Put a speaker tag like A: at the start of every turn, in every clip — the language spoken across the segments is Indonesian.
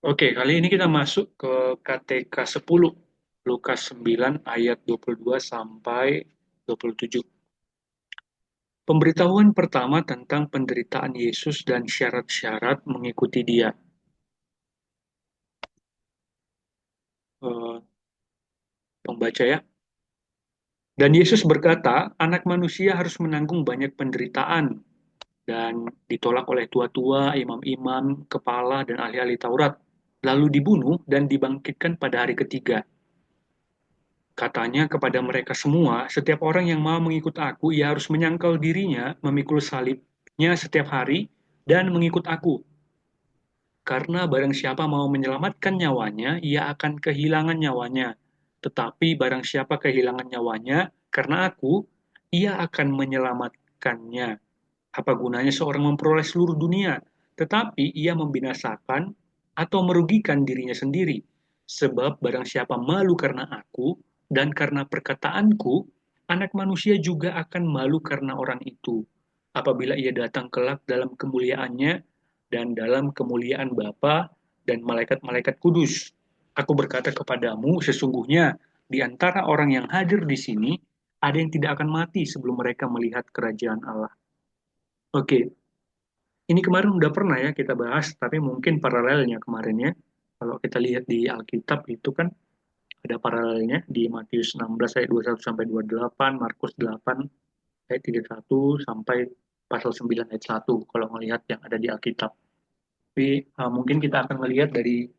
A: Oke, kali ini kita masuk ke KTK 10, Lukas 9 ayat 22 sampai 27. Pemberitahuan pertama tentang penderitaan Yesus dan syarat-syarat mengikuti Dia. Eh, Pembaca ya. Dan Yesus berkata, anak manusia harus menanggung banyak penderitaan dan ditolak oleh tua-tua, imam-imam, kepala, dan ahli-ahli Taurat, lalu dibunuh dan dibangkitkan pada hari ketiga. Katanya kepada mereka semua, setiap orang yang mau mengikut aku, ia harus menyangkal dirinya, memikul salibnya setiap hari, dan mengikut aku. Karena barang siapa mau menyelamatkan nyawanya, ia akan kehilangan nyawanya. Tetapi barang siapa kehilangan nyawanya, karena aku, ia akan menyelamatkannya. Apa gunanya seorang memperoleh seluruh dunia, tetapi ia membinasakan atau merugikan dirinya sendiri? Sebab barang siapa malu karena aku dan karena perkataanku, anak manusia juga akan malu karena orang itu. Apabila ia datang kelak dalam kemuliaannya dan dalam kemuliaan Bapa dan malaikat-malaikat kudus. Aku berkata kepadamu, sesungguhnya di antara orang yang hadir di sini, ada yang tidak akan mati sebelum mereka melihat kerajaan Allah. Oke, ini kemarin udah pernah ya kita bahas, tapi mungkin paralelnya kemarin ya. Kalau kita lihat di Alkitab itu kan ada paralelnya di Matius 16 ayat 21 sampai 28, Markus 8 ayat 31 sampai pasal 9 ayat 1 kalau melihat yang ada di Alkitab. Tapi mungkin kita akan melihat dari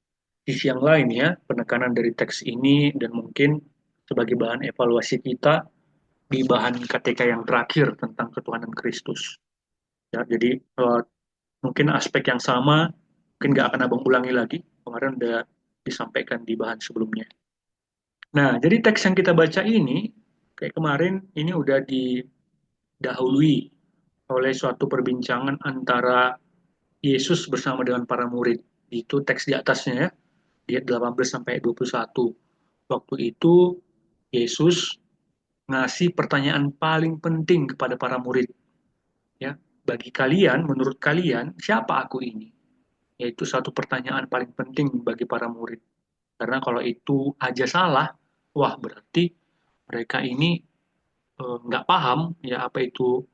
A: sisi yang lain ya, penekanan dari teks ini dan mungkin sebagai bahan evaluasi kita di bahan KTK yang terakhir tentang ketuhanan Kristus. Ya, jadi mungkin aspek yang sama mungkin nggak akan abang ulangi lagi, kemarin udah disampaikan di bahan sebelumnya. Nah, jadi teks yang kita baca ini kayak kemarin ini udah didahului oleh suatu perbincangan antara Yesus bersama dengan para murid. Itu teks di atasnya ya, di ayat 18 sampai 21. Waktu itu Yesus ngasih pertanyaan paling penting kepada para murid ya. Bagi kalian, menurut kalian, siapa aku ini? Yaitu satu pertanyaan paling penting bagi para murid. Karena kalau itu aja salah, wah berarti mereka ini nggak paham ya apa itu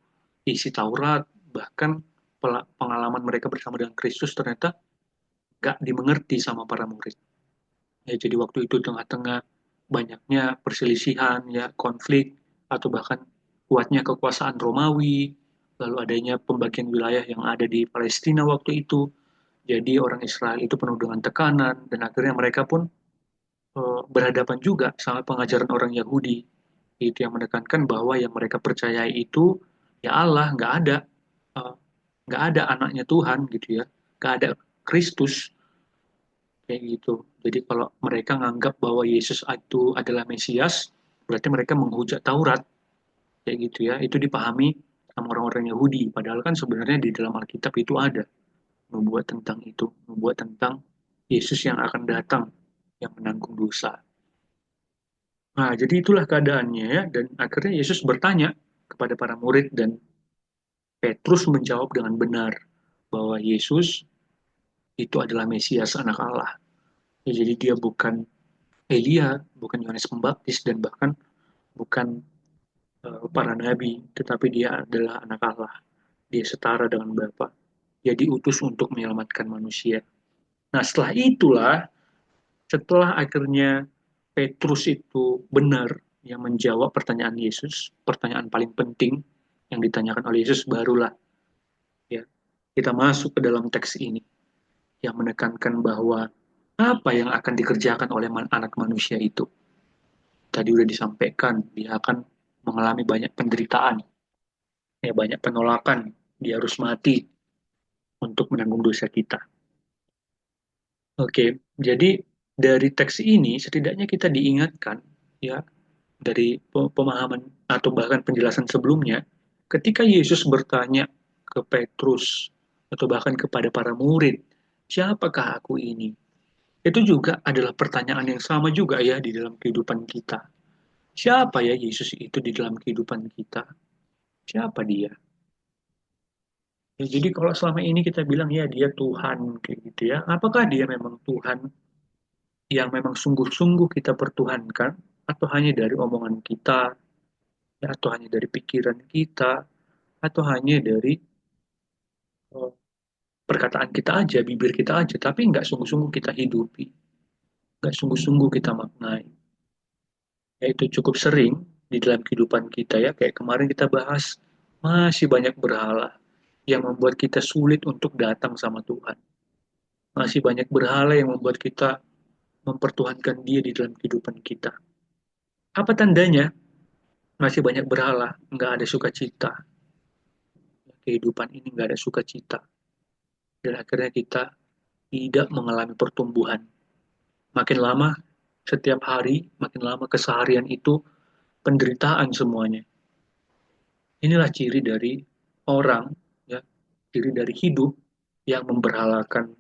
A: isi Taurat, bahkan pengalaman mereka bersama dengan Kristus ternyata nggak dimengerti sama para murid. Ya, jadi waktu itu tengah-tengah banyaknya perselisihan, ya konflik, atau bahkan kuatnya kekuasaan Romawi, lalu adanya pembagian wilayah yang ada di Palestina waktu itu. Jadi orang Israel itu penuh dengan tekanan dan akhirnya mereka pun berhadapan juga sama pengajaran orang Yahudi. Itu yang menekankan bahwa yang mereka percayai itu ya Allah, eh, nggak ada anaknya Tuhan gitu ya, nggak ada Kristus kayak gitu. Jadi kalau mereka nganggap bahwa Yesus itu adalah Mesias, berarti mereka menghujat Taurat kayak gitu ya. Itu dipahami sama orang-orang Yahudi. Padahal kan sebenarnya di dalam Alkitab itu ada membuat tentang itu, membuat tentang Yesus yang akan datang yang menanggung dosa. Nah, jadi itulah keadaannya ya. Dan akhirnya Yesus bertanya kepada para murid dan Petrus menjawab dengan benar bahwa Yesus itu adalah Mesias anak Allah. Ya, jadi dia bukan Elia, bukan Yohanes Pembaptis dan bahkan bukan para nabi, tetapi dia adalah anak Allah. Dia setara dengan Bapa. Dia diutus untuk menyelamatkan manusia. Nah, setelah akhirnya Petrus itu benar yang menjawab pertanyaan Yesus, pertanyaan paling penting yang ditanyakan oleh Yesus, barulah ya kita masuk ke dalam teks ini yang menekankan bahwa apa yang akan dikerjakan oleh anak manusia itu. Tadi udah disampaikan, dia akan mengalami banyak penderitaan, ya banyak penolakan, dia harus mati untuk menanggung dosa kita. Oke, jadi dari teks ini setidaknya kita diingatkan ya dari pemahaman atau bahkan penjelasan sebelumnya, ketika Yesus bertanya ke Petrus atau bahkan kepada para murid, siapakah aku ini? Itu juga adalah pertanyaan yang sama juga ya di dalam kehidupan kita. Siapa ya Yesus itu di dalam kehidupan kita? Siapa dia? Ya, jadi kalau selama ini kita bilang ya dia Tuhan kayak gitu ya, apakah dia memang Tuhan yang memang sungguh-sungguh kita pertuhankan, atau hanya dari omongan kita, ya, atau hanya dari pikiran kita, atau hanya dari eh, perkataan kita aja, bibir kita aja, tapi nggak sungguh-sungguh kita hidupi, nggak sungguh-sungguh kita maknai. Ya, itu cukup sering di dalam kehidupan kita ya, kayak kemarin kita bahas, masih banyak berhala yang membuat kita sulit untuk datang sama Tuhan. Masih banyak berhala yang membuat kita mempertuhankan dia di dalam kehidupan kita. Apa tandanya? Masih banyak berhala, nggak ada sukacita. Kehidupan ini nggak ada sukacita. Dan akhirnya kita tidak mengalami pertumbuhan. Makin lama, setiap hari, makin lama keseharian itu penderitaan semuanya. Inilah ciri dari orang, ya, ciri dari hidup yang memberhalakan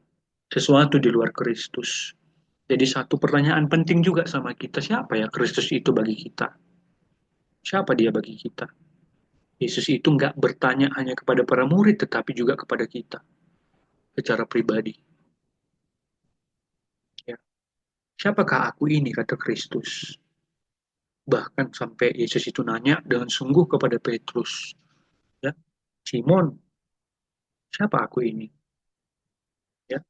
A: sesuatu di luar Kristus. Jadi satu pertanyaan penting juga sama kita, siapa ya Kristus itu bagi kita? Siapa dia bagi kita? Yesus itu nggak bertanya hanya kepada para murid, tetapi juga kepada kita secara pribadi. Ya. Siapakah aku ini, kata Kristus. Bahkan sampai Yesus itu nanya dengan sungguh kepada Petrus, ya, Simon, siapa aku ini? Ya,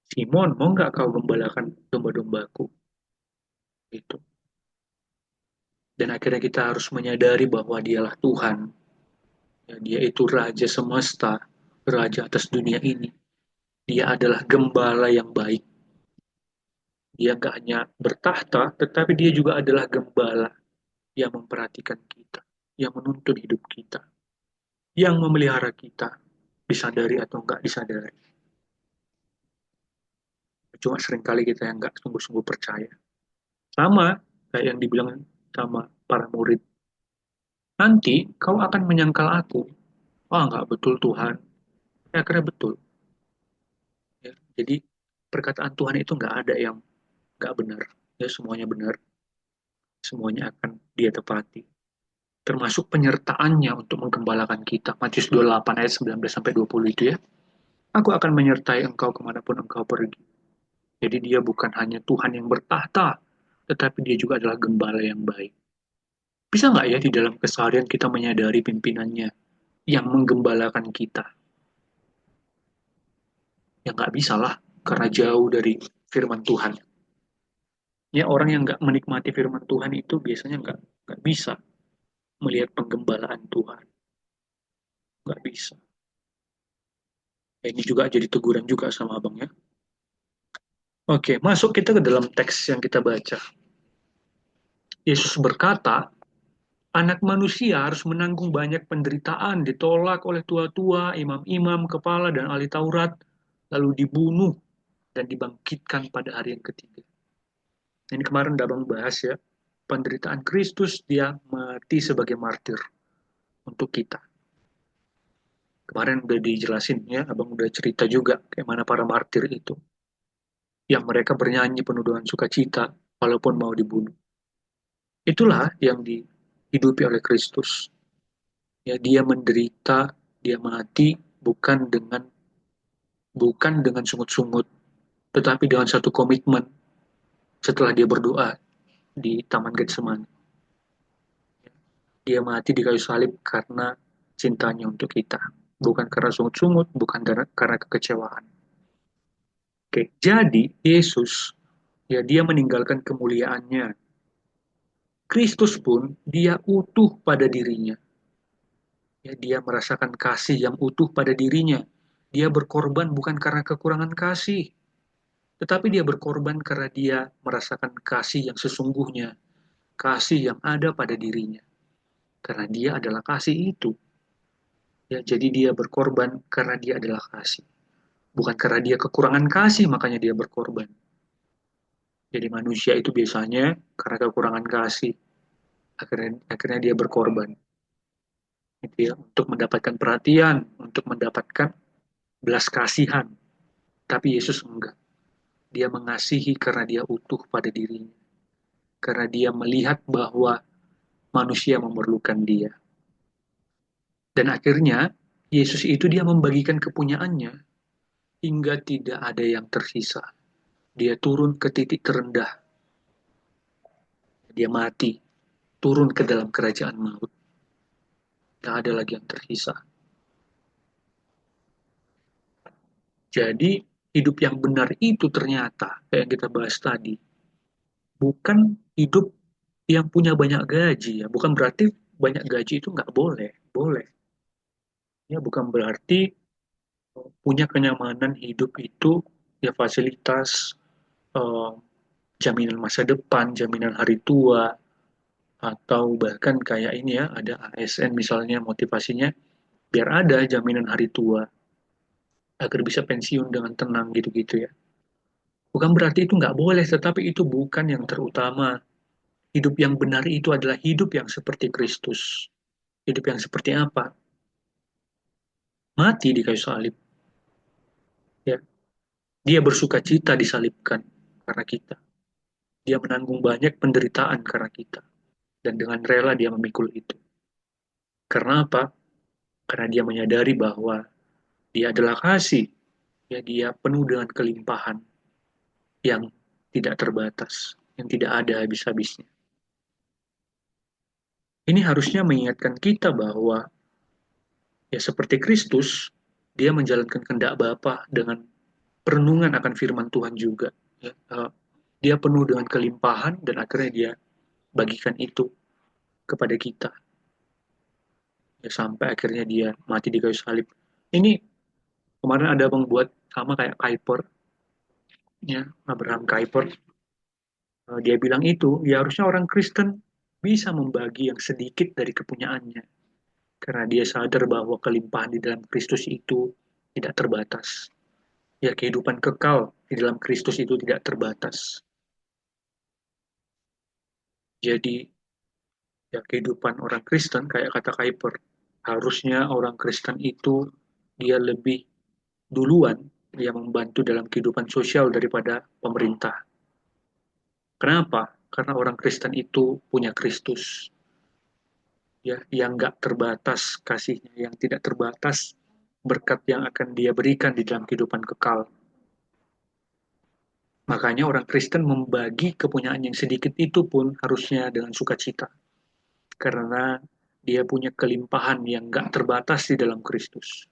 A: Simon, mau nggak kau gembalakan domba-dombaku? Itu. Dan akhirnya kita harus menyadari bahwa dialah Tuhan. Ya, dia itu Raja semesta, Raja atas dunia ini. Dia adalah gembala yang baik. Dia gak hanya bertahta, tetapi dia juga adalah gembala yang memperhatikan kita, yang menuntun hidup kita, yang memelihara kita, disadari atau enggak disadari. Cuma seringkali kita yang enggak sungguh-sungguh percaya. Sama kayak yang dibilang sama para murid. Nanti kau akan menyangkal aku. Wah, enggak betul Tuhan. Ya, akhirnya betul. Ya, jadi perkataan Tuhan itu enggak ada yang enggak benar. Ya, semuanya benar. Semuanya akan dia tepati. Termasuk penyertaannya untuk menggembalakan kita. Matius 28 ayat 19 sampai 20 itu ya. Aku akan menyertai engkau kemanapun engkau pergi. Jadi dia bukan hanya Tuhan yang bertahta, tetapi dia juga adalah gembala yang baik. Bisa nggak ya di dalam keseharian kita menyadari pimpinannya yang menggembalakan kita? Ya nggak bisa lah, karena jauh dari firman Tuhan. Ya orang yang nggak menikmati firman Tuhan itu biasanya nggak bisa melihat penggembalaan Tuhan. Nggak bisa. Ya, ini juga jadi teguran juga sama abangnya. Oke, masuk kita ke dalam teks yang kita baca. Yesus berkata, anak manusia harus menanggung banyak penderitaan, ditolak oleh tua-tua, imam-imam, kepala, dan ahli Taurat, lalu dibunuh dan dibangkitkan pada hari yang ketiga. Ini kemarin udah Abang bahas ya, penderitaan Kristus, dia mati sebagai martir untuk kita. Kemarin udah dijelasin ya, Abang udah cerita juga kayak mana para martir itu, yang mereka bernyanyi penuh dengan sukacita, walaupun mau dibunuh. Itulah yang dihidupi oleh Kristus. Ya, dia menderita, dia mati bukan dengan sungut-sungut, tetapi dengan satu komitmen setelah dia berdoa di Taman Getsemani. Dia mati di kayu salib karena cintanya untuk kita, bukan karena sungut-sungut, bukan karena kekecewaan. Oke, jadi Yesus ya dia meninggalkan kemuliaannya. Kristus pun dia utuh pada dirinya. Ya, dia merasakan kasih yang utuh pada dirinya. Dia berkorban bukan karena kekurangan kasih, tetapi dia berkorban karena dia merasakan kasih yang sesungguhnya, kasih yang ada pada dirinya. Karena dia adalah kasih itu. Ya, jadi dia berkorban karena dia adalah kasih. Bukan karena dia kekurangan kasih, makanya dia berkorban. Jadi manusia itu biasanya karena kekurangan kasih, akhirnya dia berkorban. Gitu ya, untuk mendapatkan perhatian, untuk mendapatkan belas kasihan. Tapi Yesus enggak. Dia mengasihi karena dia utuh pada dirinya. Karena dia melihat bahwa manusia memerlukan dia. Dan akhirnya Yesus itu dia membagikan kepunyaannya hingga tidak ada yang tersisa. Dia turun ke titik terendah, dia mati, turun ke dalam kerajaan maut. Tidak ada lagi yang tersisa. Jadi hidup yang benar itu ternyata, kayak yang kita bahas tadi, bukan hidup yang punya banyak gaji ya. Bukan berarti banyak gaji itu nggak boleh. Boleh. Ya, bukan berarti punya kenyamanan hidup itu ya fasilitas, eh, jaminan masa depan, jaminan hari tua, atau bahkan kayak ini ya, ada ASN misalnya motivasinya biar ada jaminan hari tua agar bisa pensiun dengan tenang gitu-gitu ya. Bukan berarti itu nggak boleh, tetapi itu bukan yang terutama. Hidup yang benar itu adalah hidup yang seperti Kristus. Hidup yang seperti apa? Mati di kayu salib. Ya, dia bersuka cita disalibkan karena kita. Dia menanggung banyak penderitaan karena kita. Dan dengan rela dia memikul itu. Karena apa? Karena dia menyadari bahwa dia adalah kasih. Ya, dia penuh dengan kelimpahan yang tidak terbatas, yang tidak ada habis-habisnya. Ini harusnya mengingatkan kita bahwa ya seperti Kristus, dia menjalankan kehendak Bapa dengan perenungan akan firman Tuhan juga. Ya, dia penuh dengan kelimpahan dan akhirnya dia bagikan itu kepada kita. Ya, sampai akhirnya dia mati di kayu salib. Ini kemarin ada membuat sama kayak Kuiper, ya, Abraham Kuyper. Dia bilang itu, ya harusnya orang Kristen bisa membagi yang sedikit dari kepunyaannya. Karena dia sadar bahwa kelimpahan di dalam Kristus itu tidak terbatas. Ya, kehidupan kekal di dalam Kristus itu tidak terbatas. Jadi, ya kehidupan orang Kristen, kayak kata Kuyper, harusnya orang Kristen itu dia lebih duluan dia membantu dalam kehidupan sosial daripada pemerintah. Kenapa? Karena orang Kristen itu punya Kristus, ya, yang nggak terbatas kasihnya, yang tidak terbatas berkat yang akan dia berikan di dalam kehidupan kekal. Makanya orang Kristen membagi kepunyaan yang sedikit itu pun harusnya dengan sukacita. Karena dia punya kelimpahan yang nggak terbatas di dalam Kristus.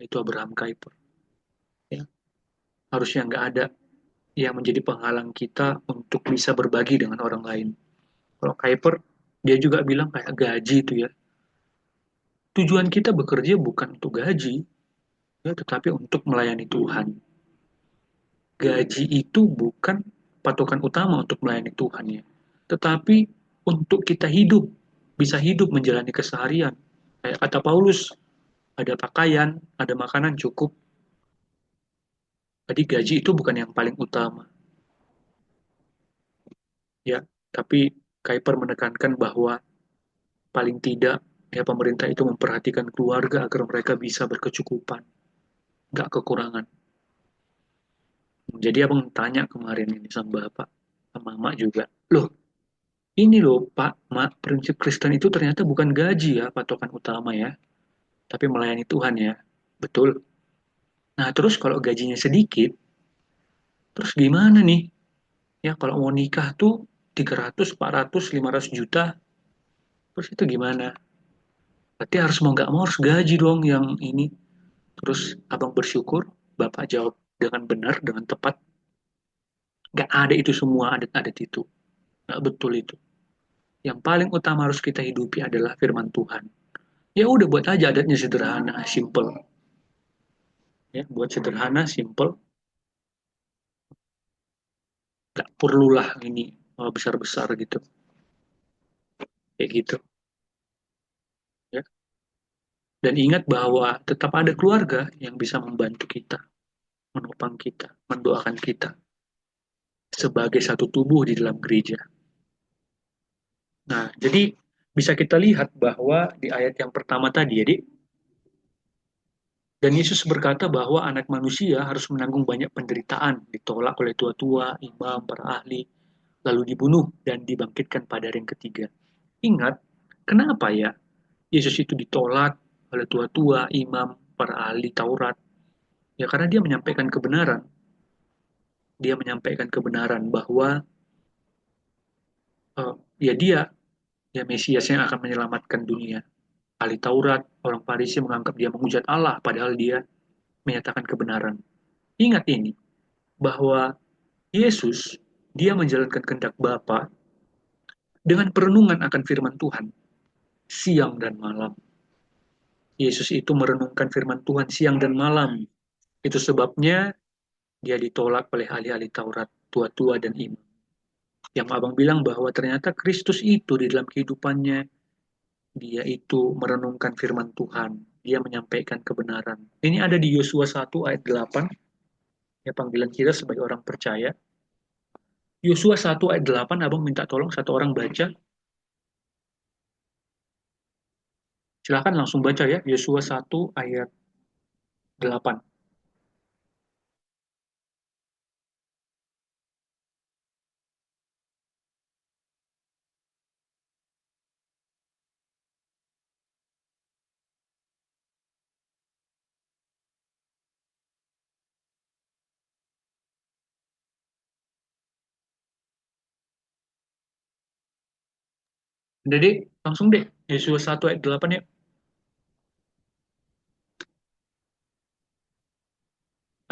A: Itu Abraham Kuyper. Ya. Harusnya nggak ada yang menjadi penghalang kita untuk bisa berbagi dengan orang lain. Kalau Kuyper, dia juga bilang kayak gaji itu ya. Tujuan kita bekerja bukan untuk gaji, ya, tetapi untuk melayani Tuhan. Gaji itu bukan patokan utama untuk melayani Tuhan ya, tetapi untuk kita hidup, bisa hidup menjalani keseharian. Kayak kata Paulus, ada pakaian, ada makanan cukup. Jadi gaji itu bukan yang paling utama, ya. Tapi Kuyper menekankan bahwa paling tidak ya pemerintah itu memperhatikan keluarga agar mereka bisa berkecukupan, nggak kekurangan. Jadi abang tanya kemarin ini sama bapak, sama mak juga, loh ini loh Pak, Mak, prinsip Kristen itu ternyata bukan gaji ya patokan utama ya, tapi melayani Tuhan ya. Betul. Nah, terus kalau gajinya sedikit, terus gimana nih? Ya, kalau mau nikah tuh 300, 400, 500 juta, terus itu gimana? Berarti harus mau nggak mau harus gaji dong yang ini. Terus abang bersyukur, Bapak jawab dengan benar, dengan tepat. Nggak ada itu semua adat-adat itu. Nggak betul itu. Yang paling utama harus kita hidupi adalah firman Tuhan. Ya udah buat aja adatnya sederhana, simple. Ya, buat sederhana, simple, nggak perlulah ini besar-besar gitu, kayak gitu. Ya. Dan ingat bahwa tetap ada keluarga yang bisa membantu kita, menopang kita, mendoakan kita sebagai satu tubuh di dalam gereja. Nah, jadi bisa kita lihat bahwa di ayat yang pertama tadi, jadi dan Yesus berkata bahwa anak manusia harus menanggung banyak penderitaan, ditolak oleh tua-tua, imam, para ahli, lalu dibunuh dan dibangkitkan pada hari yang ketiga. Ingat, kenapa ya Yesus itu ditolak, oleh tua-tua, imam, para ahli Taurat. Ya karena dia menyampaikan kebenaran. Dia menyampaikan kebenaran bahwa ya dia, ya Mesias yang akan menyelamatkan dunia. Ahli Taurat, orang Farisi menganggap dia menghujat Allah, padahal dia menyatakan kebenaran. Ingat ini, bahwa Yesus, dia menjalankan kehendak Bapa dengan perenungan akan firman Tuhan, siang dan malam. Yesus itu merenungkan firman Tuhan siang dan malam. Itu sebabnya dia ditolak oleh ahli-ahli Taurat, tua-tua dan imam. Yang abang bilang bahwa ternyata Kristus itu di dalam kehidupannya, dia itu merenungkan firman Tuhan. Dia menyampaikan kebenaran. Ini ada di Yosua 1 ayat 8, ya panggilan kita sebagai orang percaya. Yosua 1 ayat 8, abang minta tolong satu orang baca. Silahkan langsung baca ya, Yosua 1 ayat 8. Jadi langsung deh, Yosua 1 ayat 8 ya.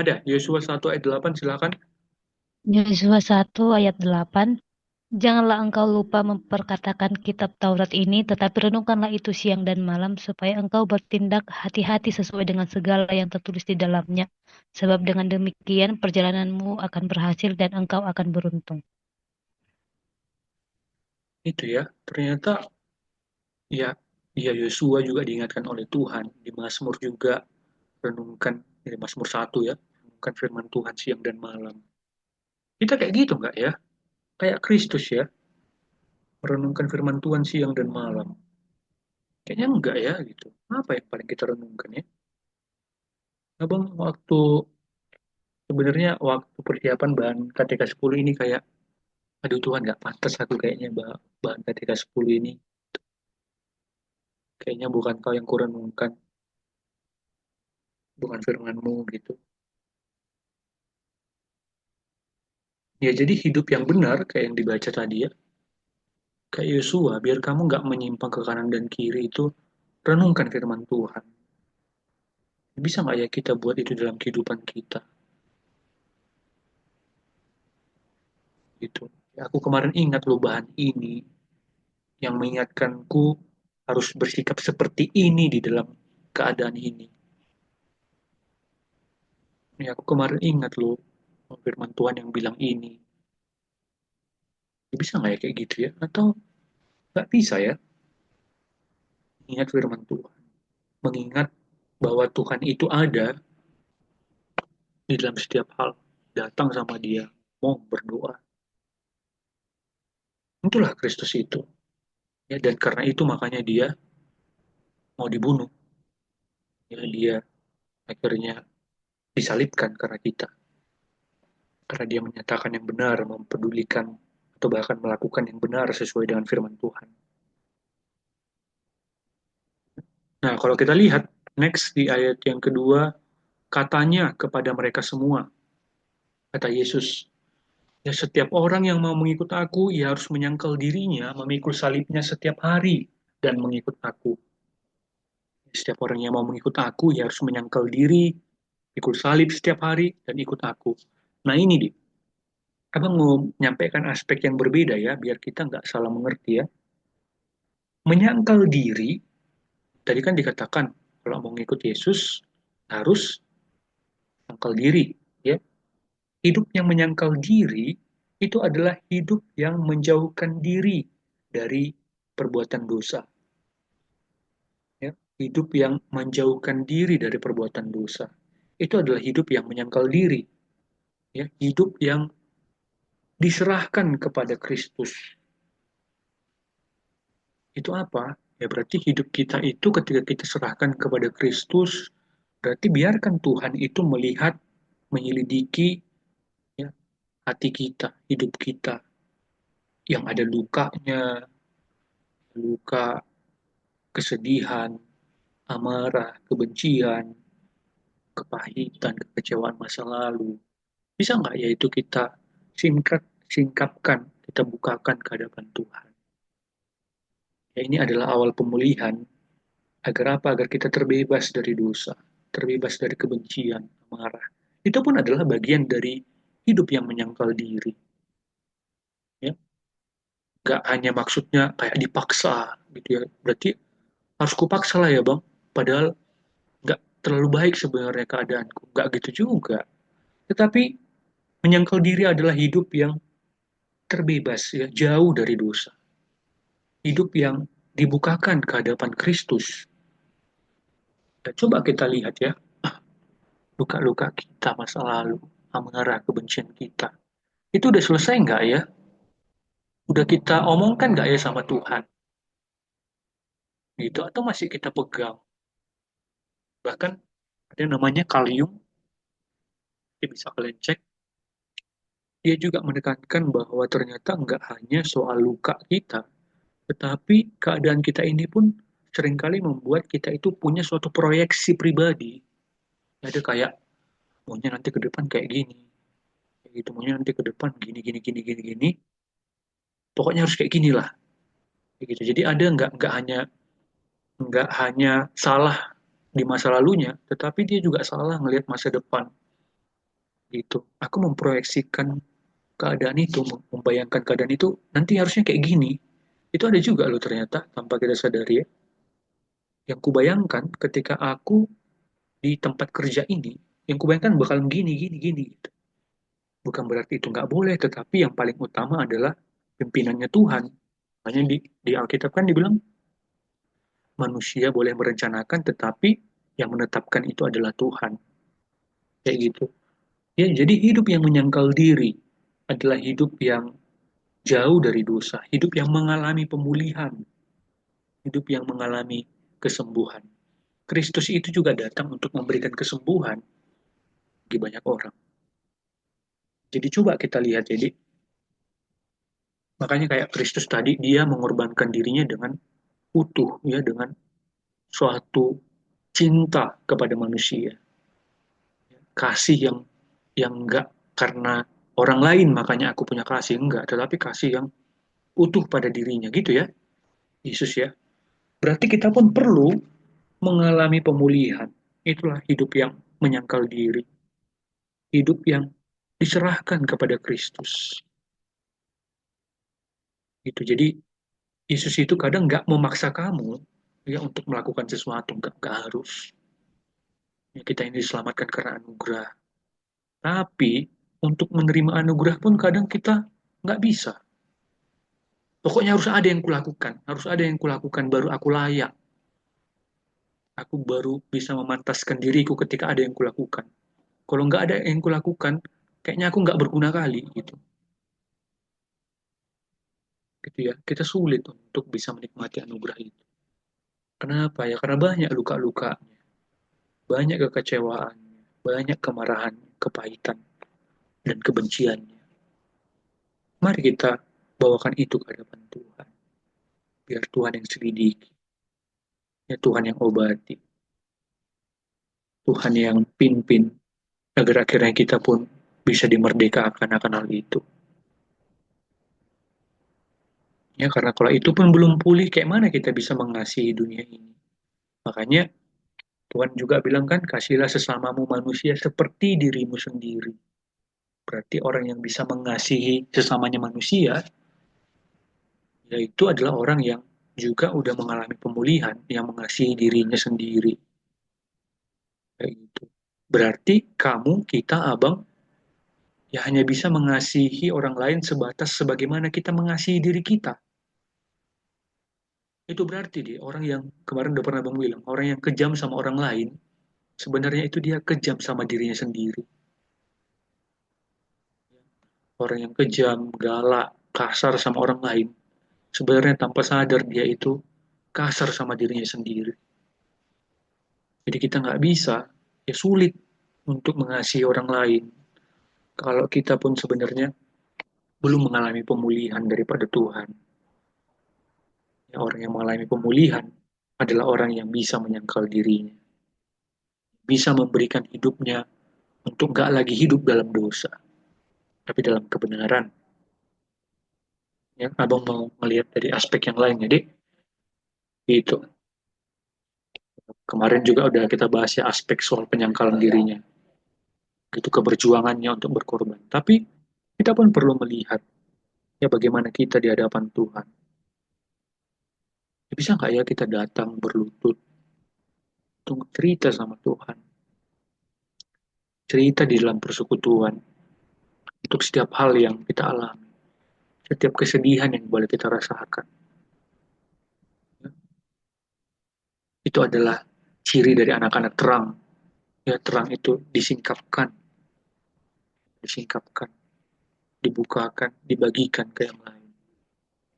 A: Ada, Yosua 1 ayat 8, silahkan.
B: Yosua 1 ayat 8. Janganlah engkau lupa memperkatakan kitab Taurat ini, tetapi renungkanlah itu siang dan malam, supaya engkau bertindak hati-hati sesuai dengan segala yang tertulis di dalamnya. Sebab dengan demikian perjalananmu akan berhasil dan engkau akan beruntung.
A: Itu ya, ternyata ya, ya Yosua juga diingatkan oleh Tuhan. Di Mazmur juga renungkan, di Mazmur 1 ya, renungkan firman Tuhan siang dan malam. Kita kayak gitu nggak ya? Kayak Kristus ya, merenungkan firman Tuhan siang dan malam. Kayaknya enggak ya gitu. Apa yang paling kita renungkan ya? Abang waktu sebenarnya waktu persiapan bahan KTK 10 ini kayak, aduh Tuhan nggak pantas aku kayaknya bahan KTK 10 ini. Kayaknya bukan kau yang kurenungkan, bukan firmanmu gitu. Ya jadi hidup yang benar kayak yang dibaca tadi ya. Kayak Yosua, biar kamu nggak menyimpang ke kanan dan kiri itu, renungkan firman Tuhan. Bisa nggak ya kita buat itu dalam kehidupan kita? Gitu. Ya, aku kemarin ingat loh bahan ini, yang mengingatkanku harus bersikap seperti ini di dalam keadaan ini. Ya, aku kemarin ingat loh firman Tuhan yang bilang ini. Bisa nggak ya kayak gitu ya? Atau nggak bisa ya? Ingat firman Tuhan. Mengingat bahwa Tuhan itu ada di dalam setiap hal. Datang sama dia, mau berdoa. Itulah Kristus itu. Ya, dan karena itu makanya dia mau dibunuh. Ya, dia akhirnya disalibkan karena kita. Karena dia menyatakan yang benar, mempedulikan, atau bahkan melakukan yang benar sesuai dengan firman Tuhan. Nah, kalau kita lihat next di ayat yang kedua, katanya kepada mereka semua, kata Yesus, ya setiap orang yang mau mengikut aku, ia harus menyangkal dirinya, memikul salibnya setiap hari, dan mengikut aku. Setiap orang yang mau mengikut aku, ia harus menyangkal diri, ikut salib setiap hari, dan ikut aku. Nah ini, Dik, Abang mau menyampaikan aspek yang berbeda ya, biar kita nggak salah mengerti ya. Menyangkal diri, tadi kan dikatakan, kalau mau ngikut Yesus, harus menyangkal diri. Ya. Hidup yang menyangkal diri, itu adalah hidup yang menjauhkan diri dari perbuatan dosa. Ya. Hidup yang menjauhkan diri dari perbuatan dosa. Itu adalah hidup yang menyangkal diri. Ya. Hidup yang diserahkan kepada Kristus. Itu apa? Ya berarti hidup kita itu ketika kita serahkan kepada Kristus, berarti biarkan Tuhan itu melihat, menyelidiki ya, hati kita, hidup kita yang ada lukanya, luka, kesedihan, amarah, kebencian, kepahitan, kekecewaan masa lalu. Bisa nggak ya itu kita singkapkan, kita bukakan ke hadapan Tuhan. Ya, ini adalah awal pemulihan. Agar apa? Agar kita terbebas dari dosa, terbebas dari kebencian, amarah. Itu pun adalah bagian dari hidup yang menyangkal diri. Ya, nggak hanya maksudnya kayak dipaksa gitu ya. Berarti harus kupaksa lah ya bang. Padahal nggak terlalu baik sebenarnya keadaanku. Nggak gitu juga. Tetapi menyangkal diri adalah hidup yang terbebas ya, jauh dari dosa. Hidup yang dibukakan ke hadapan Kristus. Dan coba kita lihat ya, luka-luka kita masa lalu, amarah, kebencian kita. Itu udah selesai nggak ya? Udah kita omongkan nggak ya sama Tuhan? Gitu, atau masih kita pegang? Bahkan ada namanya kalium, dia bisa kalian cek, dia juga menekankan bahwa ternyata nggak hanya soal luka kita, tetapi keadaan kita ini pun seringkali membuat kita itu punya suatu proyeksi pribadi. Ada kayak, maunya nanti ke depan kayak gini, kayak gitu, maunya nanti ke depan gini, gini, gini, gini, gini, pokoknya harus kayak gini lah. Kayak gitu. Jadi ada nggak hanya salah di masa lalunya, tetapi dia juga salah ngelihat masa depan gitu. Aku memproyeksikan keadaan itu, membayangkan keadaan itu nanti harusnya kayak gini. Itu ada juga loh ternyata tanpa kita sadari ya. Yang kubayangkan ketika aku di tempat kerja ini, yang kubayangkan bakal gini, gini, gini gitu. Bukan berarti itu nggak boleh, tetapi yang paling utama adalah pimpinannya Tuhan. Hanya di Alkitab kan dibilang manusia boleh merencanakan, tetapi yang menetapkan itu adalah Tuhan. Kayak gitu. Ya, jadi hidup yang menyangkal diri adalah hidup yang jauh dari dosa, hidup yang mengalami pemulihan, hidup yang mengalami kesembuhan. Kristus itu juga datang untuk memberikan kesembuhan bagi banyak orang. Jadi coba kita lihat, jadi makanya kayak Kristus tadi dia mengorbankan dirinya dengan utuh, ya dengan suatu cinta kepada manusia, kasih yang enggak karena orang lain makanya aku punya kasih enggak, tetapi kasih yang utuh pada dirinya gitu ya, Yesus ya. Berarti kita pun perlu mengalami pemulihan. Itulah hidup yang menyangkal diri, hidup yang diserahkan kepada Kristus. Gitu. Jadi Yesus itu kadang nggak memaksa kamu ya untuk melakukan sesuatu, nggak harus. Ya, kita ini diselamatkan karena anugerah. Tapi untuk menerima anugerah pun kadang kita nggak bisa. Pokoknya harus ada yang kulakukan, harus ada yang kulakukan baru aku layak. Aku baru bisa memantaskan diriku ketika ada yang kulakukan. Kalau nggak ada yang kulakukan, kayaknya aku nggak berguna kali gitu. Gitu ya. Kita sulit untuk bisa menikmati anugerah itu. Kenapa ya? Karena banyak luka-lukanya, banyak kekecewaan, banyak kemarahan, kepahitan, dan kebenciannya. Mari kita bawakan itu ke hadapan Tuhan. Biar Tuhan yang selidiki, ya Tuhan yang obati, Tuhan yang pimpin, agar akhirnya kita pun bisa dimerdekakan akan hal itu. Ya, karena kalau itu pun belum pulih, kayak mana kita bisa mengasihi dunia ini? Makanya Tuhan juga bilang kan, kasihlah sesamamu manusia seperti dirimu sendiri. Berarti orang yang bisa mengasihi sesamanya manusia, yaitu adalah orang yang juga udah mengalami pemulihan, yang mengasihi dirinya sendiri. Kayak gitu. Berarti kamu, kita, abang, ya hanya bisa mengasihi orang lain sebatas sebagaimana kita mengasihi diri kita. Itu berarti dia, orang yang kemarin udah pernah bang bilang, orang yang kejam sama orang lain, sebenarnya itu dia kejam sama dirinya sendiri. Orang yang kejam, galak, kasar sama orang lain, sebenarnya tanpa sadar dia itu kasar sama dirinya sendiri. Jadi kita nggak bisa, ya sulit untuk mengasihi orang lain. Kalau kita pun sebenarnya belum mengalami pemulihan daripada Tuhan. Ya, orang yang mengalami pemulihan, adalah orang yang bisa menyangkal dirinya, bisa memberikan hidupnya untuk gak lagi hidup dalam dosa, tapi dalam kebenaran. Ya, abang mau melihat dari aspek yang lain. Jadi itu kemarin juga udah kita bahas ya aspek soal penyangkalan dirinya, itu keberjuangannya untuk berkorban. Tapi kita pun perlu melihat ya bagaimana kita di hadapan Tuhan. Ya, bisa nggak ya kita datang berlutut untuk cerita sama Tuhan, cerita di dalam persekutuan untuk setiap hal yang kita alami, setiap kesedihan yang boleh kita rasakan. Itu adalah ciri dari anak-anak terang. Ya, terang itu disingkapkan, disingkapkan, dibukakan, dibagikan ke yang lain.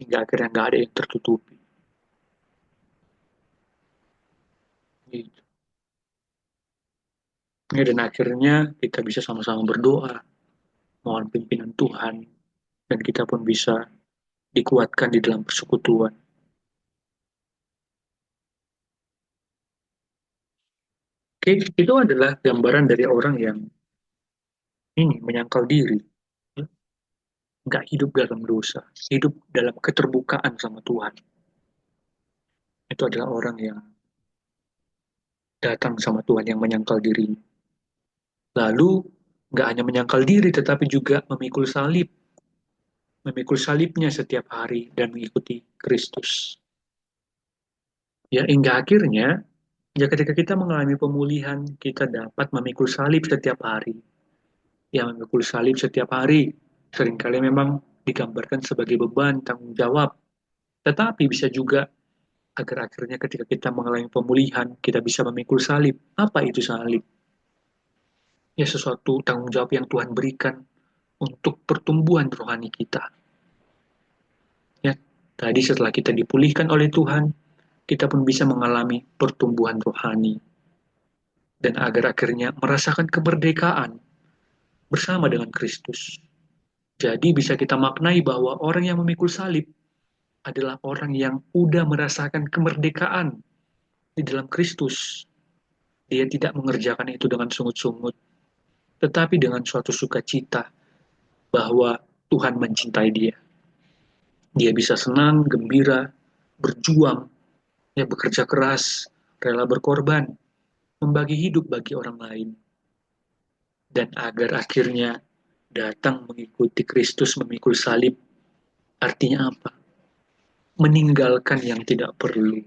A: Hingga akhirnya nggak ada yang tertutupi. Gitu. Ya, dan akhirnya kita bisa sama-sama berdoa, mohon pimpinan Tuhan, dan kita pun bisa dikuatkan di dalam persekutuan. Oke, itu adalah gambaran dari orang yang ini menyangkal diri, ya. Nggak hidup dalam dosa, hidup dalam keterbukaan sama Tuhan. Itu adalah orang yang datang sama Tuhan yang menyangkal dirinya. Lalu nggak hanya menyangkal diri, tetapi juga memikul salibnya setiap hari dan mengikuti Kristus. Ya, hingga akhirnya, ya ketika kita mengalami pemulihan, kita dapat memikul salib setiap hari. Ya, memikul salib setiap hari seringkali memang digambarkan sebagai beban, tanggung jawab. Tetapi bisa juga agar akhirnya ketika kita mengalami pemulihan, kita bisa memikul salib. Apa itu salib? Ya, sesuatu tanggung jawab yang Tuhan berikan untuk pertumbuhan rohani kita. Ya, tadi setelah kita dipulihkan oleh Tuhan, kita pun bisa mengalami pertumbuhan rohani dan agar akhirnya merasakan kemerdekaan bersama dengan Kristus. Jadi bisa kita maknai bahwa orang yang memikul salib adalah orang yang udah merasakan kemerdekaan di dalam Kristus. Dia tidak mengerjakan itu dengan sungut-sungut, tetapi dengan suatu sukacita bahwa Tuhan mencintai dia. Dia bisa senang, gembira, berjuang, ya bekerja keras, rela berkorban, membagi hidup bagi orang lain. Dan agar akhirnya datang mengikuti Kristus memikul salib, artinya apa? Meninggalkan yang tidak perlu.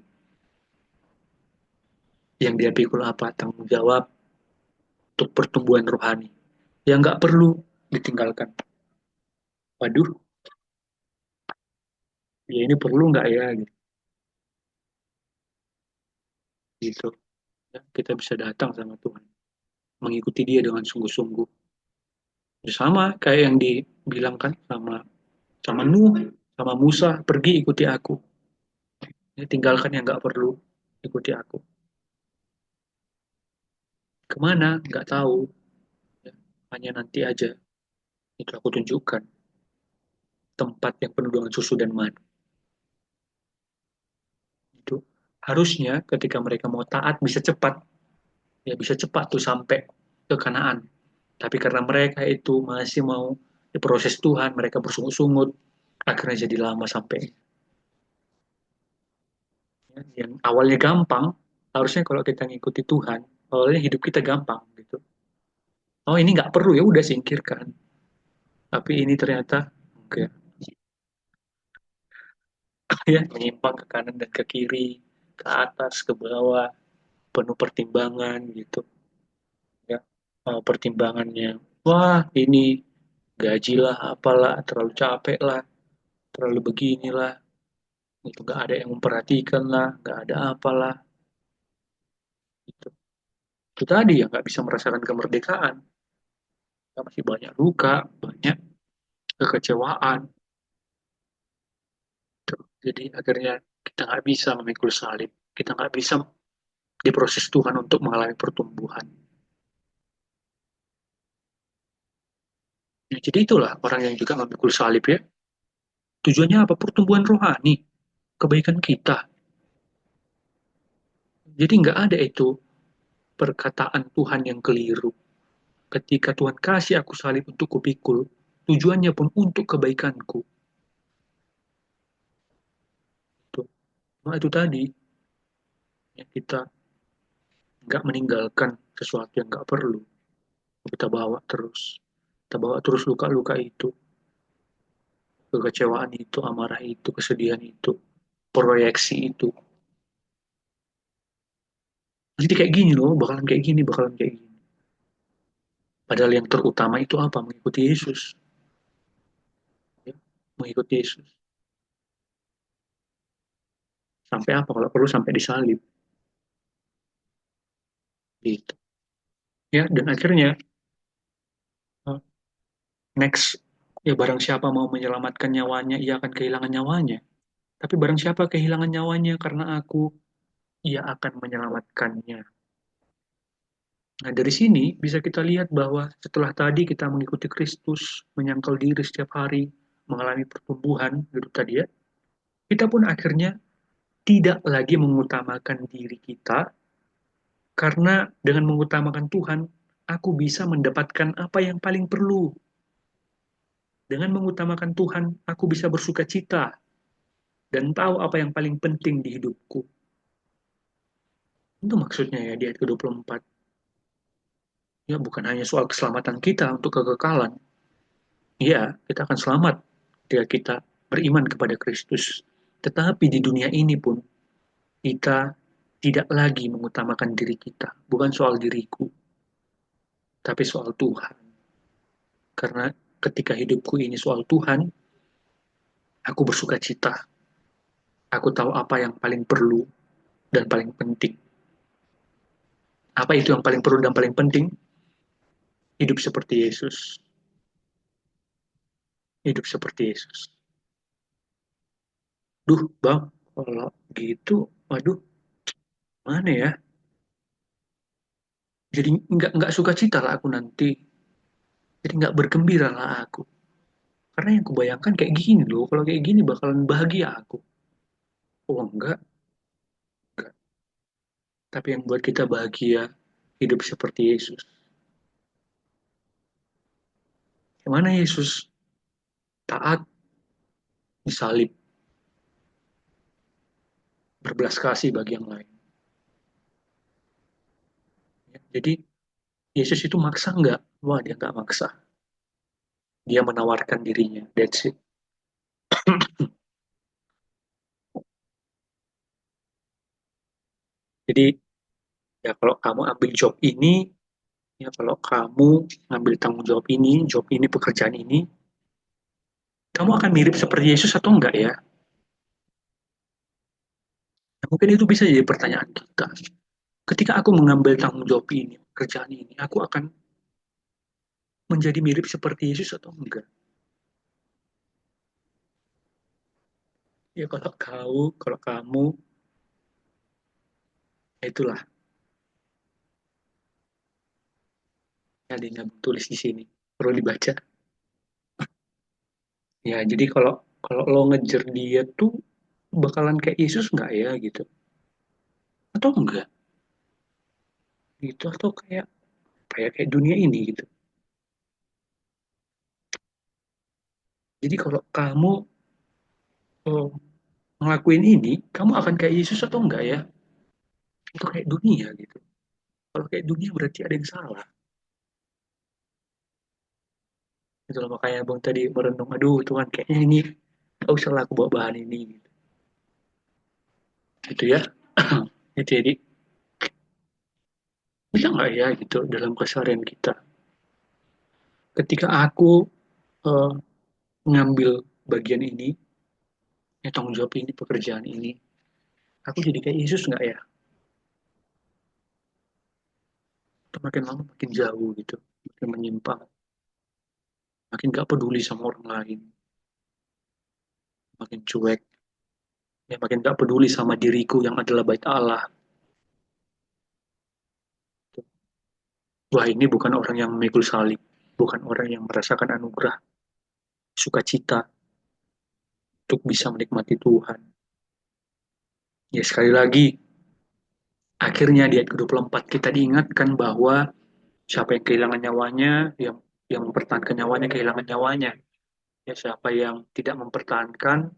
A: Yang dia pikul apa? Tanggung jawab untuk pertumbuhan rohani. Yang nggak perlu ditinggalkan. Waduh, ya ini perlu nggak ya? Gitu. Ya, kita bisa datang sama Tuhan. Mengikuti dia dengan sungguh-sungguh. Ya, sama kayak yang dibilang kan sama sama Nuh, sama Musa, pergi ikuti aku. Ya, tinggalkan yang nggak perlu, ikuti aku. Kemana? Nggak tahu. Ya, hanya nanti aja. Itu aku tunjukkan. Tempat yang penuh dengan susu dan madu. Itu harusnya ketika mereka mau taat bisa cepat. Ya bisa cepat tuh sampai ke Kanaan. Tapi karena mereka itu masih mau diproses Tuhan, mereka bersungut-sungut, akhirnya jadi lama sampai. Ya, yang awalnya gampang, harusnya kalau kita ngikuti Tuhan, awalnya hidup kita gampang gitu. Oh ini nggak perlu ya udah singkirkan. Tapi ini ternyata enggak. Ya menyimpang ke kanan dan ke kiri, ke atas, ke bawah, penuh pertimbangan gitu. Ya, pertimbangannya, wah ini gaji lah, apalah, terlalu capek lah, terlalu beginilah, itu nggak ada yang memperhatikan lah, nggak ada apalah, gitu. Itu tadi ya nggak bisa merasakan kemerdekaan, kita masih banyak luka, banyak kekecewaan, gitu. Jadi akhirnya kita nggak bisa memikul salib, kita nggak bisa diproses Tuhan untuk mengalami pertumbuhan. Ya, jadi itulah orang yang juga memikul salib ya. Tujuannya apa? Pertumbuhan rohani, kebaikan kita. Jadi nggak ada itu perkataan Tuhan yang keliru. Ketika Tuhan kasih aku salib untuk kupikul, tujuannya pun untuk kebaikanku. Tuh. Nah, itu tadi, ya, kita nggak meninggalkan sesuatu yang nggak perlu. Kita bawa terus. Kita bawa terus luka-luka itu, kekecewaan itu, amarah itu, kesedihan itu, proyeksi itu. Jadi kayak gini loh, bakalan kayak gini, bakalan kayak gini. Padahal yang terutama itu apa? Mengikuti Yesus. Ya, mengikuti Yesus. Sampai apa? Kalau perlu sampai disalib. Gitu. Ya, dan akhirnya, next, ya barang siapa mau menyelamatkan nyawanya, ia akan kehilangan nyawanya. Tapi barang siapa kehilangan nyawanya karena aku, ia akan menyelamatkannya. Nah, dari sini bisa kita lihat bahwa setelah tadi kita mengikuti Kristus, menyangkal diri setiap hari, mengalami pertumbuhan, gitu tadi ya, kita pun akhirnya tidak lagi mengutamakan diri kita, karena dengan mengutamakan Tuhan, aku bisa mendapatkan apa yang paling perlu. Dengan mengutamakan Tuhan, aku bisa bersuka cita dan tahu apa yang paling penting di hidupku. Itu maksudnya ya di ayat ke-24. Ya, bukan hanya soal keselamatan kita untuk kekekalan. Ya, kita akan selamat ketika kita beriman kepada Kristus. Tetapi di dunia ini pun kita tidak lagi mengutamakan diri kita. Bukan soal diriku, tapi soal Tuhan. Karena ketika hidupku ini soal Tuhan, aku bersuka cita. Aku tahu apa yang paling perlu dan paling penting. Apa itu yang paling perlu dan paling penting? Hidup seperti Yesus. Hidup seperti Yesus. Duh, Bang, kalau gitu, waduh, mana ya? Jadi nggak suka cita lah aku nanti. Jadi nggak bergembira lah aku. Karena yang kubayangkan kayak gini loh. Kalau kayak gini bakalan bahagia aku. Oh enggak. Tapi yang buat kita bahagia, hidup seperti Yesus. Yang mana Yesus taat, disalib, berbelas kasih bagi yang lain. Ya, jadi Yesus itu maksa nggak? Wah, dia nggak maksa. Dia menawarkan dirinya. That's it. Jadi ya kalau kamu ambil job ini, ya kalau kamu ngambil tanggung jawab ini, job ini, pekerjaan ini, kamu akan mirip seperti Yesus atau enggak ya? Nah, mungkin itu bisa jadi pertanyaan kita. Ketika aku mengambil tanggung jawab ini, pekerjaan ini, aku akan menjadi mirip seperti Yesus atau enggak? Ya kalau kamu, ya itulah. Ada yang tulis di sini. Perlu dibaca. Ya, jadi kalau kalau lo ngejar dia tuh bakalan kayak Yesus nggak ya gitu? Atau enggak? Gitu atau kayak kayak kayak dunia ini gitu. Jadi kalau kamu oh, ngelakuin ini, kamu akan kayak Yesus atau enggak ya? Atau kayak dunia gitu. Kalau kayak dunia berarti ada yang salah. Gitu loh, makanya Bang tadi merenung, aduh Tuhan kayaknya ini gak usah lah aku bawa bahan ini. Gitu ya. Itu jadi bisa nggak ya gitu dalam keseharian kita. Ketika aku eh, ngambil bagian ini, ya tanggung jawab ini, pekerjaan ini, aku jadi kayak Yesus nggak ya? Atau makin lama makin jauh gitu, makin menyimpang, makin gak peduli sama orang lain, makin cuek, ya makin gak peduli sama diriku yang adalah bait Allah. Wah, ini bukan orang yang memikul salib, bukan orang yang merasakan anugerah, sukacita untuk bisa menikmati Tuhan. Ya sekali lagi, Akhirnya di ayat ke-24 kita diingatkan bahwa siapa yang kehilangan nyawanya, yang mempertahankan nyawanya kehilangan nyawanya. Ya, siapa yang tidak mempertahankan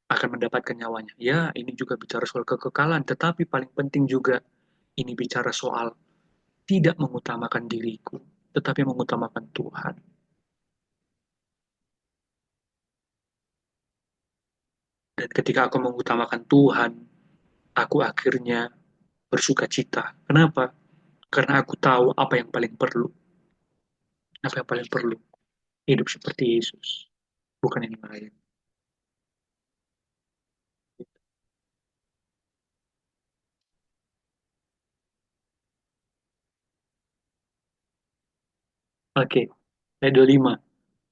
A: akan mendapatkan nyawanya. Ya, ini juga bicara soal kekekalan, tetapi paling penting juga ini bicara soal tidak mengutamakan diriku, tetapi mengutamakan Tuhan. Dan ketika aku mengutamakan Tuhan, aku akhirnya bersuka cita. Kenapa? Karena aku tahu apa yang paling perlu. Apa yang paling perlu? Hidup seperti Yesus, bukan yang lain. Oke, ayat 25.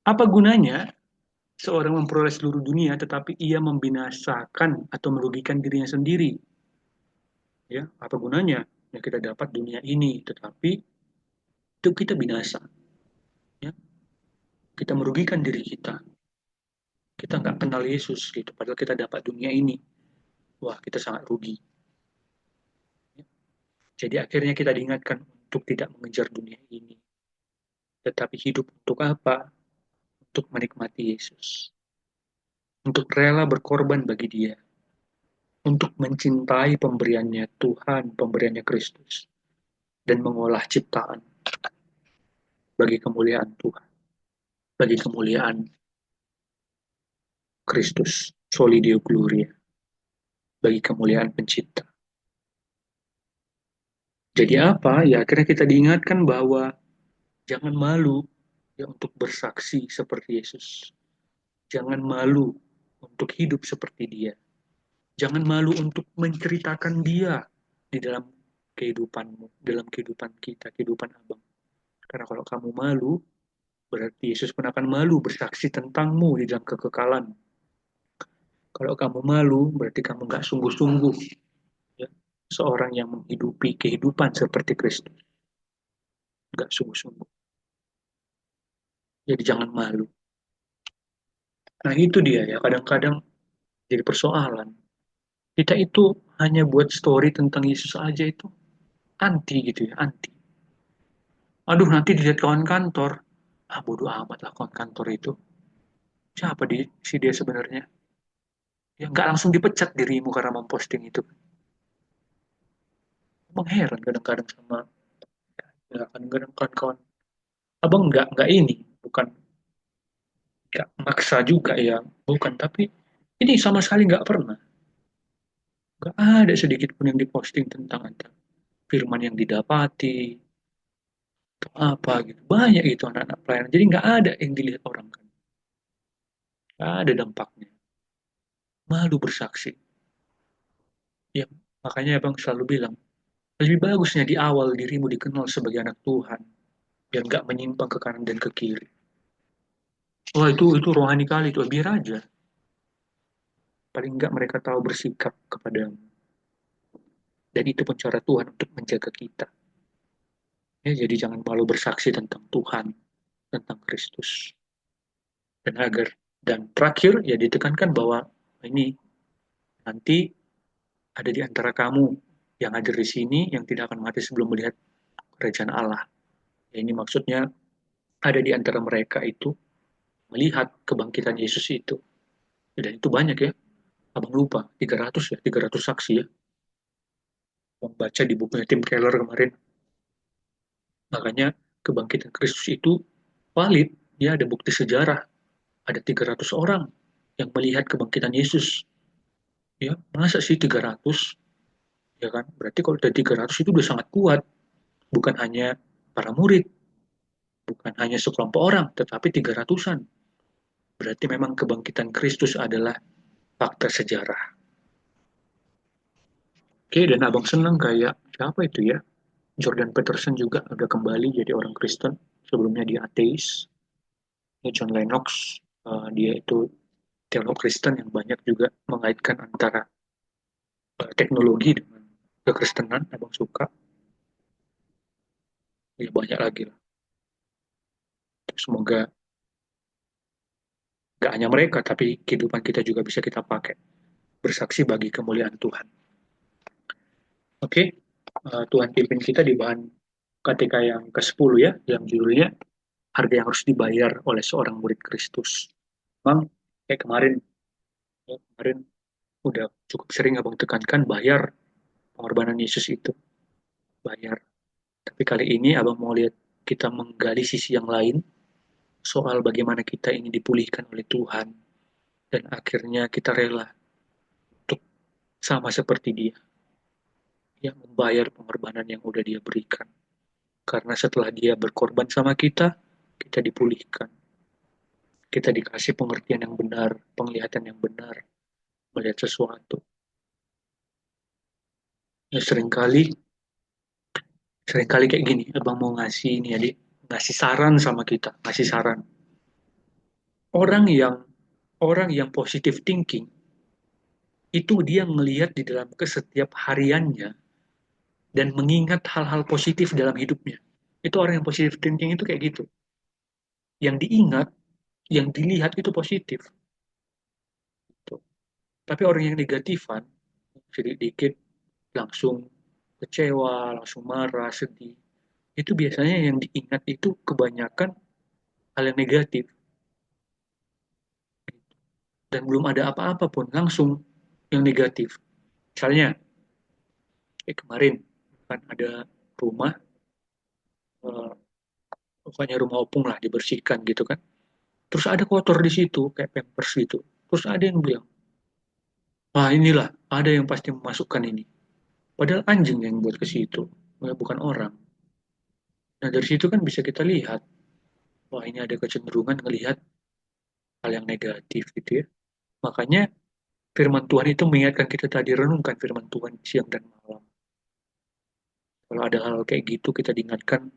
A: Apa gunanya seorang memperoleh seluruh dunia tetapi ia membinasakan atau merugikan dirinya sendiri? Ya, apa gunanya? Ya, kita dapat dunia ini, tetapi itu kita binasa. Ya, kita merugikan diri kita. Kita nggak kenal Yesus gitu, padahal kita dapat dunia ini. Wah, kita sangat rugi. Ya, jadi akhirnya kita diingatkan untuk tidak mengejar dunia ini, tetapi hidup untuk apa? Untuk menikmati Yesus, untuk rela berkorban bagi Dia, untuk mencintai pemberiannya Tuhan, pemberiannya Kristus, dan mengolah ciptaan bagi kemuliaan Tuhan, bagi kemuliaan Kristus, Soli Deo Gloria, bagi kemuliaan pencipta. Jadi apa? Ya akhirnya kita diingatkan bahwa jangan malu ya untuk bersaksi seperti Yesus. Jangan malu untuk hidup seperti Dia. Jangan malu untuk menceritakan Dia di dalam kehidupanmu, dalam kehidupan kita, kehidupan abang. Karena kalau kamu malu, berarti Yesus pun akan malu bersaksi tentangmu di dalam kekekalan. Kalau kamu malu, berarti kamu nggak sungguh-sungguh ya, seorang yang menghidupi kehidupan seperti Kristus. Nggak sungguh-sungguh. Jadi jangan malu. Nah itu dia ya, kadang-kadang jadi persoalan. Kita itu hanya buat story tentang Yesus aja itu anti gitu ya, anti. Aduh nanti dilihat kawan kantor. Ah bodoh amat lah kawan kantor itu. Siapa si dia sebenarnya? Ya nggak langsung dipecat dirimu karena memposting itu. Emang heran kadang-kadang sama ya, kadang-kadang kawan-kawan. Abang nggak ini, bukan nggak maksa juga ya, bukan. Tapi ini sama sekali nggak pernah. Nggak ada sedikit pun yang diposting tentang ada firman yang didapati, atau apa gitu. Banyak itu anak-anak pelayanan. Jadi nggak ada yang dilihat orang kan. Nggak ada dampaknya. Malu bersaksi. Ya, makanya abang selalu bilang, lebih bagusnya di awal dirimu dikenal sebagai anak Tuhan, biar nggak menyimpang ke kanan dan ke kiri. Wah itu rohani kali itu, biar aja. Paling nggak mereka tahu bersikap kepadamu. Dan itu pun cara Tuhan untuk menjaga kita. Ya, jadi jangan malu bersaksi tentang Tuhan, tentang Kristus. Dan terakhir ya ditekankan bahwa ini nanti ada di antara kamu yang hadir di sini yang tidak akan mati sebelum melihat kerajaan Allah. Ya, ini maksudnya ada di antara mereka itu melihat kebangkitan Yesus itu. Dan itu banyak ya. Abang lupa, 300 ya, 300 saksi ya. Abang baca di bukunya Tim Keller kemarin. Makanya kebangkitan Kristus itu valid. Ya ada bukti sejarah. Ada 300 orang yang melihat kebangkitan Yesus. Ya, masa sih 300? Ya kan? Berarti kalau ada 300 itu udah sangat kuat. Bukan hanya para murid, bukan hanya sekelompok orang, tetapi 300-an. Berarti memang kebangkitan Kristus adalah fakta sejarah. Oke, dan abang senang kayak siapa itu ya? Jordan Peterson juga udah kembali jadi orang Kristen. Sebelumnya dia ateis. Ya, John Lennox, dia itu teolog Kristen yang banyak juga mengaitkan antara teknologi dengan kekristenan. Abang suka. Ya, banyak lagi lah. Semoga gak hanya mereka, tapi kehidupan kita juga bisa kita pakai. Bersaksi bagi kemuliaan Tuhan. Oke, Tuhan pimpin kita di bahan KTK yang ke-10 ya, yang judulnya harga yang harus dibayar oleh seorang murid Kristus. Memang kayak kemarin, ya, kemarin udah cukup sering abang tekankan bayar pengorbanan Yesus itu, bayar. Tapi kali ini abang mau lihat kita menggali sisi yang lain soal bagaimana kita ingin dipulihkan oleh Tuhan dan akhirnya kita rela untuk sama seperti dia yang membayar pengorbanan yang udah dia berikan. Karena setelah dia berkorban sama kita, kita dipulihkan. Kita dikasih pengertian yang benar, penglihatan yang benar, melihat sesuatu. Ya, seringkali kayak gini, abang mau ngasih ini adik, ngasih saran sama kita, ngasih saran. Orang yang orang yang positive thinking itu dia melihat di dalam kesetiap hariannya dan mengingat hal-hal positif dalam hidupnya. Itu orang yang positive thinking itu kayak gitu. Yang diingat, yang dilihat itu positif. Tuh. Tapi orang yang negatifan, sedikit langsung kecewa, langsung marah, sedih. Itu biasanya yang diingat itu kebanyakan hal yang negatif. Dan belum ada apa-apa pun, langsung yang negatif. Misalnya, kemarin kan ada rumah, eh, pokoknya rumah opung lah dibersihkan gitu kan. Terus ada kotor di situ, kayak pampers gitu. Terus ada yang bilang, ah inilah, ada yang pasti memasukkan ini. Padahal anjing yang buat ke situ, bukan orang. Nah dari situ kan bisa kita lihat, wah ini ada kecenderungan ngelihat hal yang negatif gitu ya. Makanya firman Tuhan itu mengingatkan kita tadi, renungkan firman Tuhan siang dan malam. Kalau ada hal kayak gitu, kita diingatkan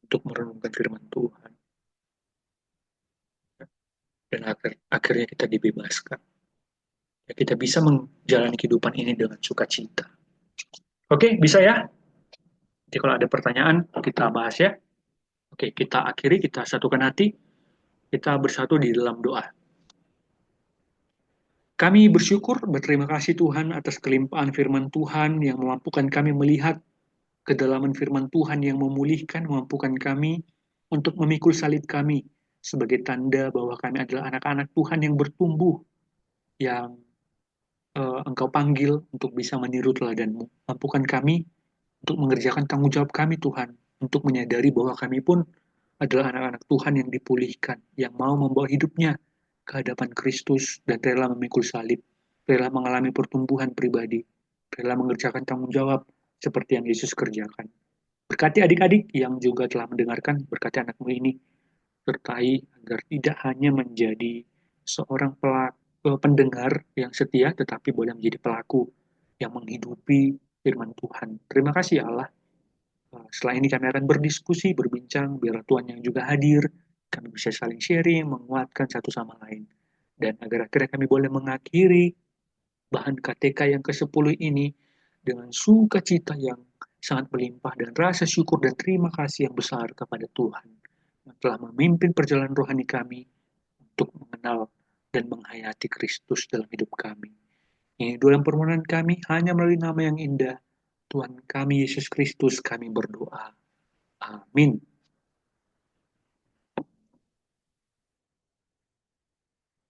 A: untuk merenungkan firman Tuhan. Dan akhirnya kita dibebaskan. Ya, kita bisa menjalani kehidupan ini dengan sukacita. Oke, bisa ya? Jadi kalau ada pertanyaan, kita bahas ya. Oke, kita akhiri, kita satukan hati, kita bersatu di dalam doa. Kami bersyukur, berterima kasih Tuhan atas kelimpahan firman Tuhan yang memampukan kami melihat kedalaman firman Tuhan yang memulihkan, memampukan kami untuk memikul salib kami sebagai tanda bahwa kami adalah anak-anak Tuhan yang bertumbuh, yang Engkau panggil untuk bisa meniru teladanmu. Mampukan kami untuk mengerjakan tanggung jawab kami Tuhan, untuk menyadari bahwa kami pun adalah anak-anak Tuhan yang dipulihkan, yang mau membawa hidupnya ke hadapan Kristus dan rela memikul salib, rela mengalami pertumbuhan pribadi, rela mengerjakan tanggung jawab seperti yang Yesus kerjakan. Berkati adik-adik yang juga telah mendengarkan, berkati anakmu ini, sertai agar tidak hanya menjadi seorang pendengar yang setia, tetapi boleh menjadi pelaku yang menghidupi firman Tuhan. Terima kasih ya Allah. Setelah ini kami akan berdiskusi, berbincang, biar Tuhan yang juga hadir, kami bisa saling sharing, menguatkan satu sama lain. Dan agar akhirnya kami boleh mengakhiri bahan KTK yang ke-10 ini dengan sukacita yang sangat melimpah dan rasa syukur dan terima kasih yang besar kepada Tuhan yang telah memimpin perjalanan rohani kami untuk mengenal dan menghayati Kristus dalam hidup kami. Ini dalam permohonan kami hanya melalui nama yang indah Tuhan kami Yesus Kristus kami berdoa. Amin.